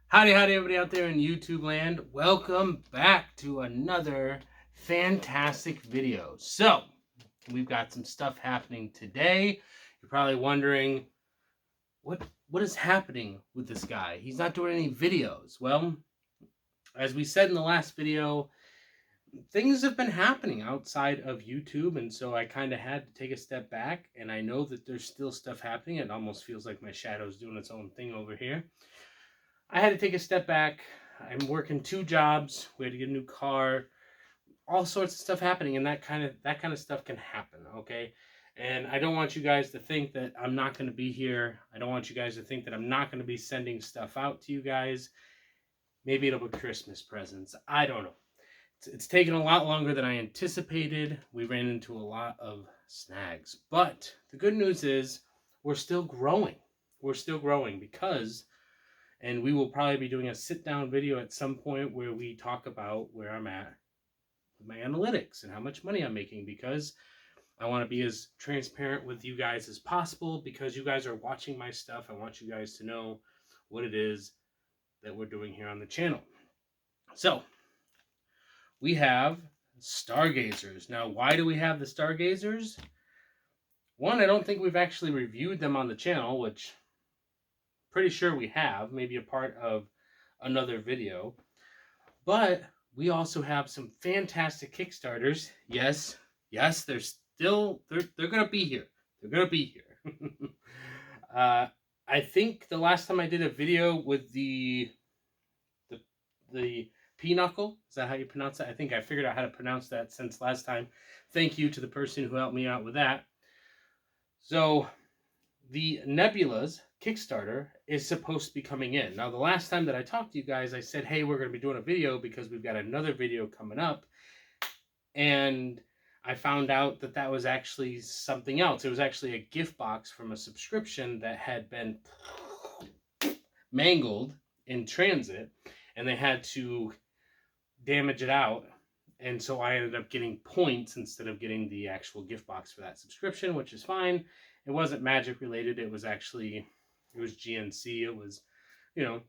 Howdy, everybody out there in YouTube land. Welcome back to another fantastic video. So, we've got some stuff happening today. You're probably wondering, what is happening with this guy? He's not doing any videos. Well, as we said in the last video, things have been happening outside of YouTube, and so I kind of had to take a step back, and I know that there's still stuff happening. It almost feels like my shadow's doing its own thing over here. I had to take a step back. I'm working two jobs. We had to get a new car. All sorts of stuff happening, and that kind of stuff can happen, okay? And I don't want you guys to think that I'm not going to be here. I don't want you guys to think that I'm not going to be sending stuff out to you guys. Maybe it'll be Christmas presents. I don't know. It's taken a lot longer than I anticipated. We ran into a lot of snags. But the good news is we're still growing. We're still growing because and we will probably be doing a sit-down video at some point where we talk about where I'm at with my analytics and how much money I'm making, because I want to be as transparent with you guys as possible, because you guys are watching my stuff. I want you guys to know what it is that we're doing here on the channel. So, we have Stargazers. Now, why do we have the Stargazers? One, I don't think we've actually reviewed them on the channel, which pretty sure we have, maybe a part of another video. But we also have some fantastic Kickstarters. Yes, they're gonna be here. They're gonna be here. I think the last time I did a video with the Pinochle, is that how you pronounce it? I think I figured out how to pronounce that since last time. Thank you to the person who helped me out with that. So the Nebulas Kickstarter is supposed to be coming in. Now, the last time that I talked to you guys, I said, hey, we're going to be doing a video because we've got another video coming up. And I found out that that was actually something else. It was actually a gift box from a subscription that had been mangled in transit, and they had to damage it out. And so I ended up getting points instead of getting the actual gift box for that subscription, which is fine. It wasn't Magic related. It was GNC. It was,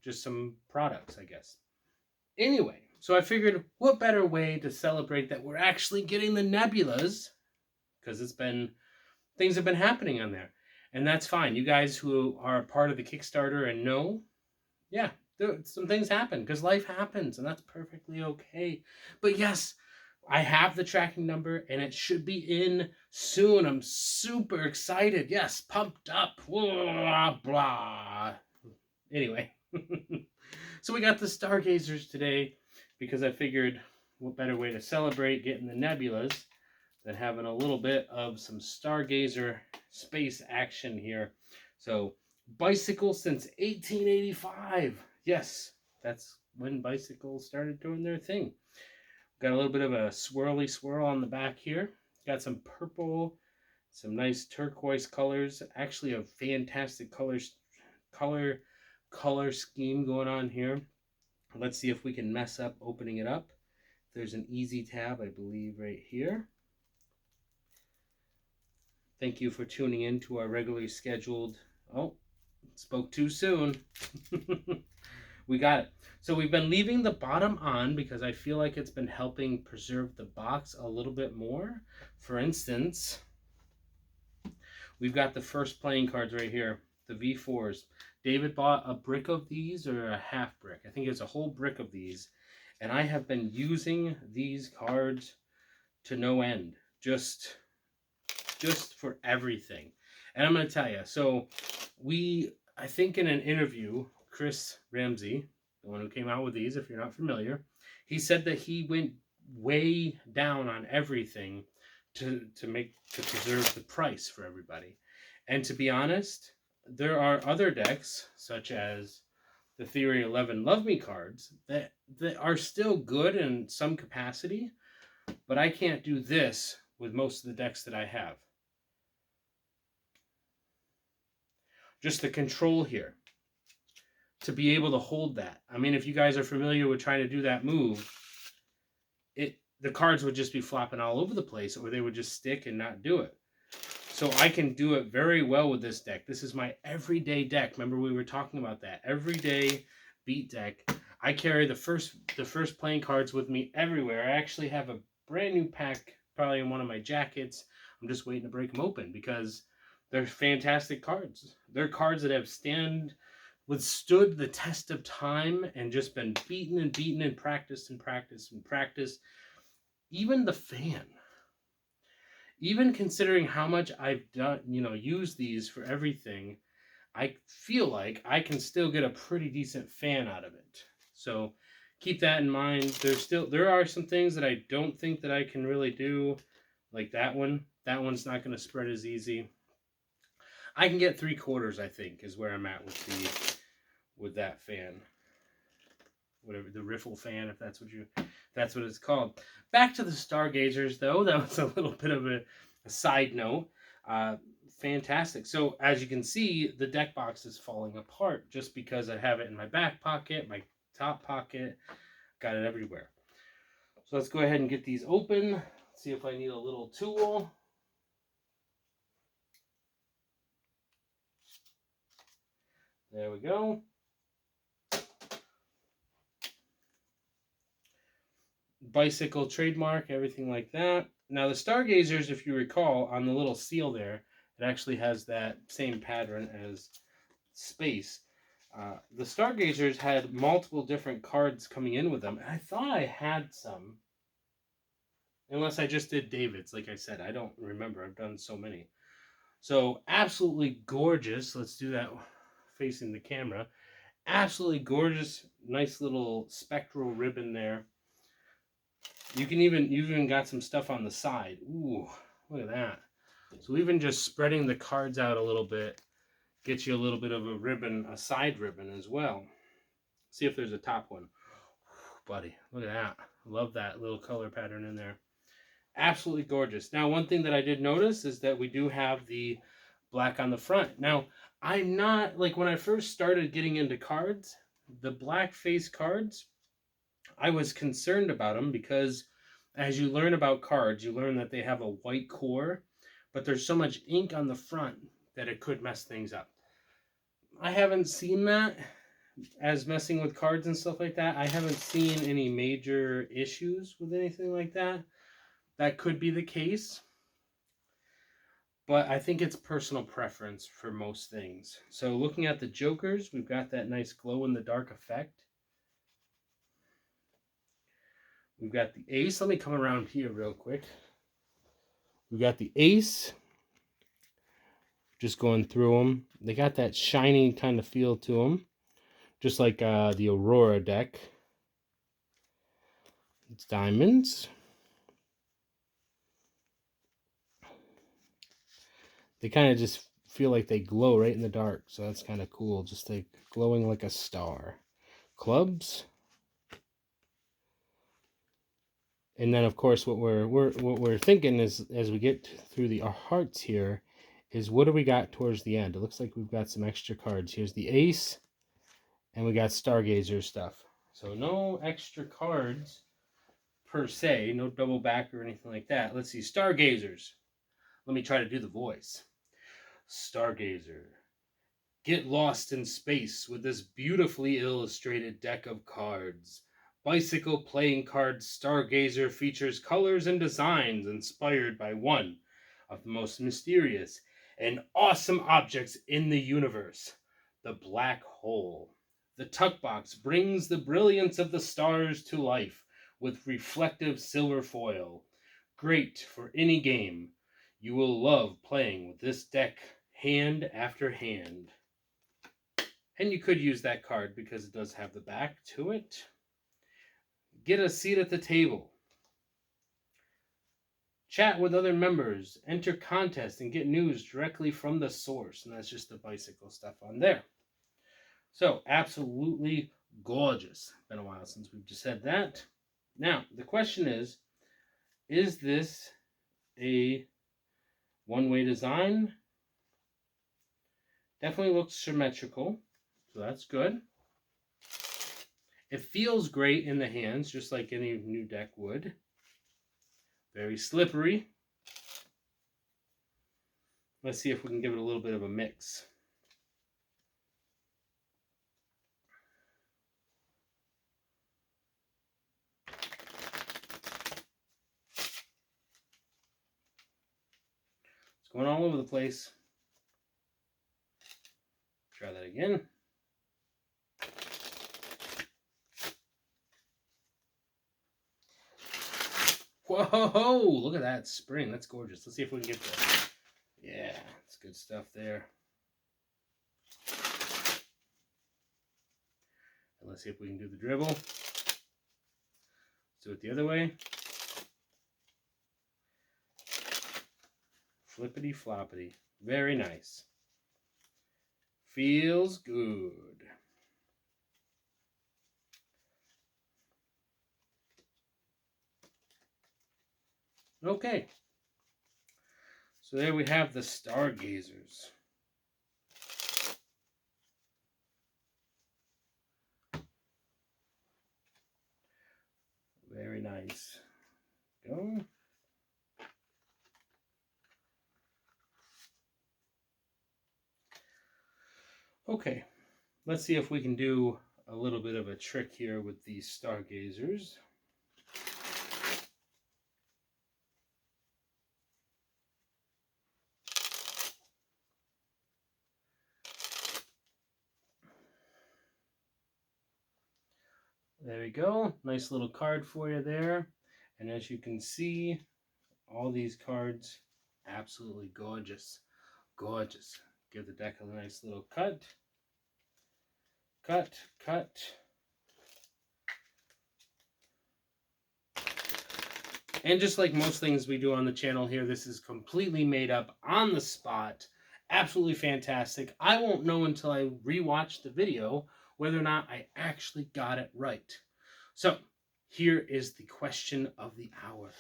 just some products, I guess. Anyway, so I figured what better way to celebrate that we're actually getting the Nebulas, because things have been happening on there. And that's fine. You guys who are a part of the Kickstarter and know, yeah, some things happen because life happens, and that's perfectly okay. But yes, I have the tracking number, and it should be in soon. I'm super excited. Yes, pumped up. Blah, blah. Anyway, so we got the Stargazers today because I figured what better way to celebrate getting the Nebulas than having a little bit of some Stargazer space action here. So, bicycles since 1885. Yes, that's when bicycles started doing their thing. Got a little bit of a swirly swirl on the back here. Got some purple, some nice turquoise colors. Actually, a fantastic color scheme going on here. Let's see if we can mess up opening it up. There's an easy tab, I believe, right here. Thank you for tuning in to our regularly scheduled... Oh, spoke too soon. We got it. So we've been leaving the bottom on because I feel like it's been helping preserve the box a little bit more. For instance, we've got the first playing cards right here, the V4s. David bought a brick of these, or a half brick. I think it's a whole brick of these. And I have been using these cards to no end. Just for everything. And I'm going to tell you, so I think in an interview, Chris Ramsey, the one who came out with these, if you're not familiar, he said that he went way down on everything to preserve the price for everybody. And to be honest, there are other decks, such as the Theory 11 Love Me cards, that are still good in some capacity, but I can't do this with most of the decks that I have. Just the control here to be able to hold that. I mean, if you guys are familiar with trying to do that move, the cards would just be flopping all over the place, or they would just stick and not do it. So I can do it very well with this deck. This is my everyday deck. Remember, we were talking about that. Everyday beat deck. I carry the first playing cards with me everywhere. I actually have a brand new pack probably in one of my jackets. I'm just waiting to break them open because they're fantastic cards. They're cards that have withstood the test of time and just been beaten and beaten and practiced and practiced and practiced. Even the fan, even considering how much I've done, used these for everything, I feel like I can still get a pretty decent fan out of it. So keep that in mind. There are some things that I don't think that I can really do, like that one. That one's not going to spread as easy. I can get 3/4, I think, is where I'm at with that fan. Whatever, the riffle fan, if that's what it's called. Back to the Stargazers, though. That was a little bit of a side note. Fantastic. So as you can see, the deck box is falling apart just because I have it in my back pocket, my top pocket, got it everywhere. So let's go ahead and get these open. See if I need a little tool. There we go. Bicycle trademark, everything like that. Now the Stargazers, if you recall, on the little seal there, it actually has that same pattern as space. The Stargazers had multiple different cards coming in with them, and I thought I had some. Unless I just did David's, like I said. I don't remember. I've done so many. So absolutely gorgeous. Let's do that facing the camera. Absolutely gorgeous. Nice little spectral ribbon there. You've even got some stuff on the side. Ooh, look at that. So even just spreading the cards out a little bit gets you a little bit of a ribbon, a side ribbon as well. See if there's a top one. Buddy, look at that. Love that little color pattern in there. Absolutely gorgeous. Now, one thing that I did notice is that we do have the black on the front. Now, I'm not, like when I first started getting into cards, the black face cards, I was concerned about them because as you learn about cards, you learn that they have a white core, but there's so much ink on the front that it could mess things up. I haven't seen that as messing with cards and stuff like that. I haven't seen any major issues with anything like that. That could be the case, but I think it's personal preference for most things. So looking at the Jokers, we've got that nice glow-in-the-dark effect. We've got the Ace. Let me come around here real quick. We've got the Ace. Just going through them. They got that shiny kind of feel to them. Just like the Aurora deck. It's diamonds. They kind of just feel like they glow right in the dark. So that's kind of cool. Just like glowing like a star. Clubs. And then, of course, what we're thinking is, as we get through the hearts here, is what do we got towards the end? It looks like we've got some extra cards. Here's the Ace, and we got Stargazer stuff. So no extra cards per se, no double back or anything like that. Let's see, Stargazers. Let me try to do the voice. Stargazer. Get lost in space with this beautifully illustrated deck of cards. Bicycle playing card Stargazer features colors and designs inspired by one of the most mysterious and awesome objects in the universe, the black hole. The tuck box brings the brilliance of the stars to life with reflective silver foil. Great for any game. You will love playing with this deck hand after hand. And you could use that card because it does have the back to it. Get a seat at the table. Chat with other members. Enter contests and get news directly from the source. And that's just the bicycle stuff on there. So, absolutely gorgeous. Been a while since we've just said that. Now, the question is this a one-way design? Definitely looks symmetrical. So that's good. It feels great in the hands, just like any new deck would. Very slippery. Let's see if we can give it a little bit of a mix. going all over the place. Try that again. Whoa, look at that spring. That's gorgeous. Let's see if we can get that. Yeah, it's good stuff there. And let's see if we can do the dribble. Let's do it the other way. Flippity floppity. Very nice. Feels good. Okay. So there we have the Stargazers. Very nice. Go. Okay, let's see if we can do a little bit of a trick here with these Stargazers. There we go. Nice little card for you there. And as you can see, all these cards, absolutely gorgeous. Gorgeous. Give the deck a nice little cut. Cut, cut. And just like most things we do on the channel here, this is completely made up on the spot. Absolutely fantastic. I won't know until I rewatch the video whether or not I actually got it right. So, here is the question of the hour.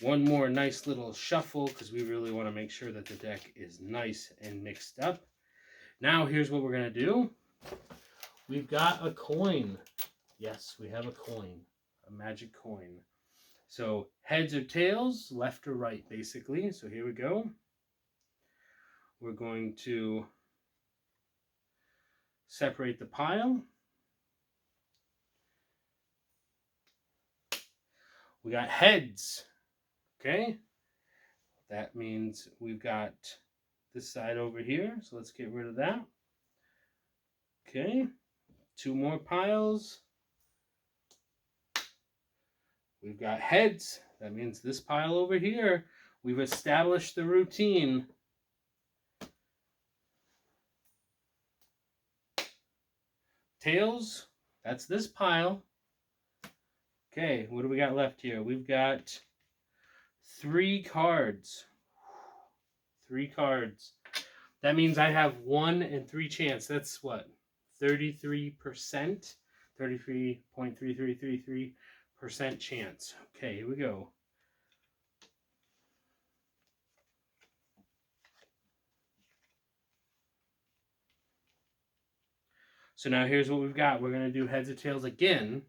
One more nice little shuffle because we really want to make sure that the deck is nice and mixed up. Now, here's what we're going to do. We've got a coin. Yes, we have a coin. A magic coin. So, heads or tails, left or right, basically. So, here we go. We're going to separate the pile. We got heads. Okay. That means we've got this side over here. So, let's get rid of that. Okay. 2 more piles. We've got heads. That means this pile over here. We've established the routine. Tails. That's this pile. Okay, what do we got left here? We've got 3 cards. 3 cards. That means I have 1 in 3 chance. That's what? 33%? 33.3333% chance. Okay, here we go. So now here's what we've got. We're going to do heads or tails again.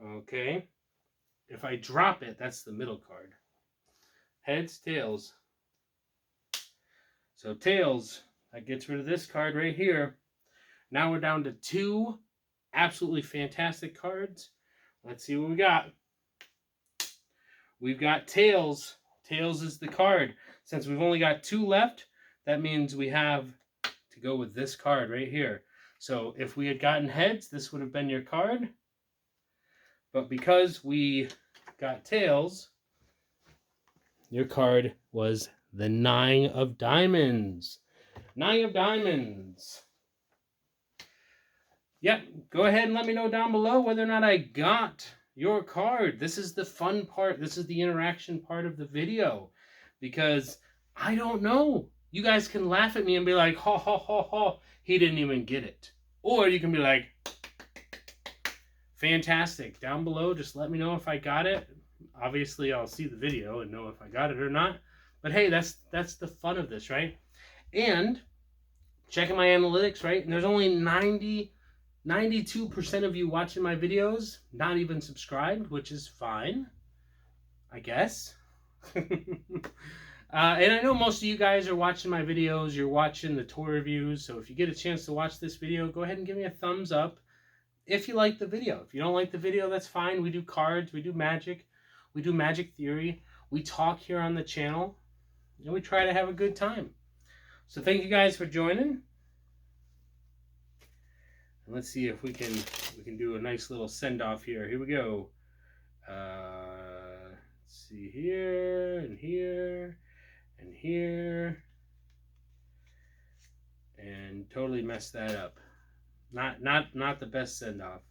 Okay. If I drop it, that's the middle card. Heads, tails. So tails, that gets rid of this card right here. Now we're down to 2 absolutely fantastic cards. Let's see what we got. We've got tails. Tails is the card. Since we've only got 2 left, that means we have to go with this card right here. So if we had gotten heads, this would have been your card. But because we got tails, your card was the 9 of diamonds. 9 of diamonds. Yep, go ahead and let me know down below whether or not I got your card. This is the fun part. This is the interaction part of the video. Because I don't know. You guys can laugh at me and be like, ha, ha, ha, ha. He didn't even get it. Or you can be like, fantastic. Down below, just let me know if I got it. Obviously, I'll see the video and know if I got it or not. But hey, that's the fun of this, right? And checking my analytics, right? And there's only 92% of you watching my videos not even subscribed, which is fine, I guess. And I know most of you guys are watching my videos. You're watching the tour reviews. So if you get a chance to watch this video, go ahead and give me a thumbs up if you like the video. If you don't like the video, that's fine. We do cards. We do magic. We do magic theory. We talk here on the channel. and we try to have a good time. So thank you guys for joining. And let's see if we can do a nice little send-off here. Here we go. Let's see here and here and here. And totally messed that up. Not the best send-off.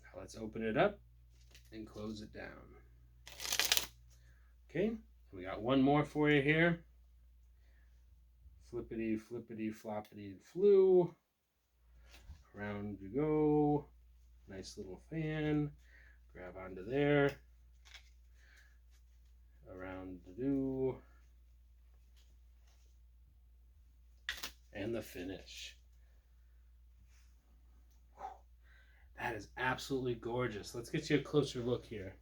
Now let's open it up and close it down. Okay, we got one more for you here. Flippity, flippity, floppity, flew. Around you go. Nice little fan. Grab onto there. Around the do. And the finish. That is absolutely gorgeous. Let's get you a closer look here.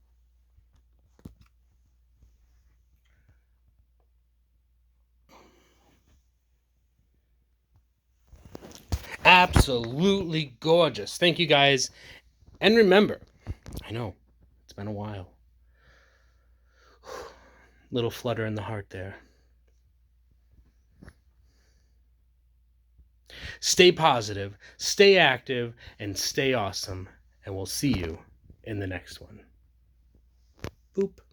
Absolutely gorgeous. Thank you guys. And remember, I know it's been a while. Little flutter in the heart there. Stay positive, stay active, and stay awesome. And we'll see you in the next one. Boop.